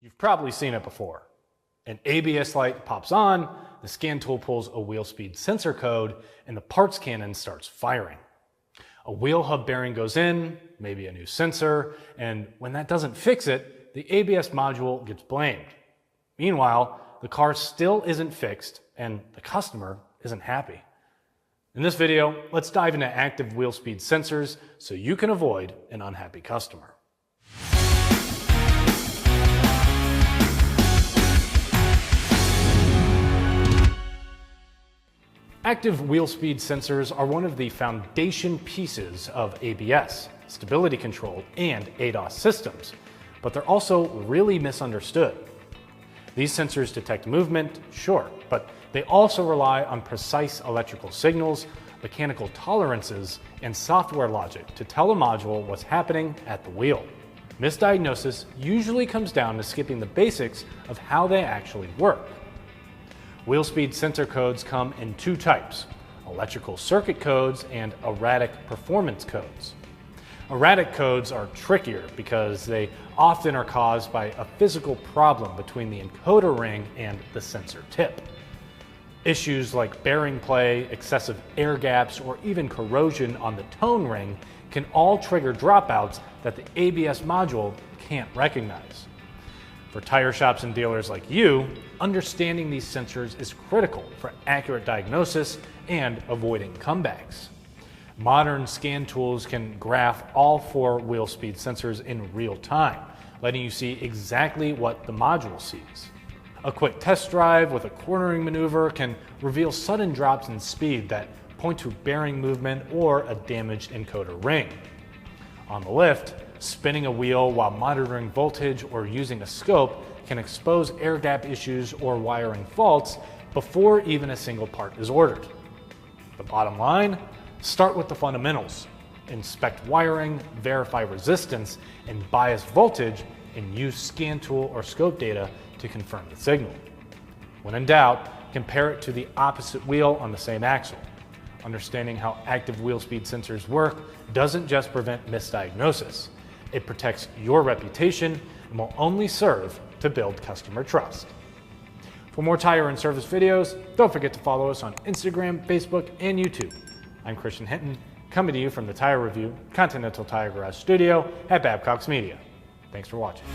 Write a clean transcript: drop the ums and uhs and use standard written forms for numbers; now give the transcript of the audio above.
You've probably seen it before. An ABS light pops on, the scan tool pulls a wheel speed sensor code, and the parts cannon starts firing. A wheel hub bearing goes in, maybe a new sensor, and when that doesn't fix it, the ABS module gets blamed. Meanwhile, the car still isn't fixed, and the customer isn't happy. In this video, let's dive into active wheel speed sensors so you can avoid an unhappy customer. Active wheel speed sensors are one of the foundation pieces of ABS, stability control, and ADAS systems, but they're also really misunderstood. These sensors detect movement, sure, but they also rely on precise electrical signals, mechanical tolerances, and software logic to tell a module what's happening at the wheel. Misdiagnosis usually comes down to skipping the basics of how they actually work. Wheel speed sensor codes come in two types: electrical circuit codes and erratic performance codes. Erratic codes are trickier because they often are caused by a physical problem between the encoder ring and the sensor tip. Issues like bearing play, excessive air gaps, or even corrosion on the tone ring can all trigger dropouts that the ABS module can't recognize. For tire shops and dealers like you, understanding these sensors is critical for accurate diagnosis and avoiding comebacks. Modern scan tools can graph all four wheel speed sensors in real time, letting you see exactly what the module sees. A quick test drive with a cornering maneuver can reveal sudden drops in speed that point to bearing movement or a damaged encoder ring. On the lift, spinning a wheel while monitoring voltage or using a scope can expose air gap issues or wiring faults before even a single part is ordered. The bottom line: start with the fundamentals. Inspect wiring, verify resistance and bias voltage, and use scan tool or scope data to confirm the signal. When in doubt, compare it to the opposite wheel on the same axle. Understanding how active wheel speed sensors work doesn't just prevent misdiagnosis. It protects your reputation and will only serve to build customer trust. For more tire and service videos, don't forget to follow us on Instagram, Facebook, and YouTube. I'm Christian Hinton, coming to you from the Tire Review Continental Tire Garage studio at Babcox Media. Thanks for watching.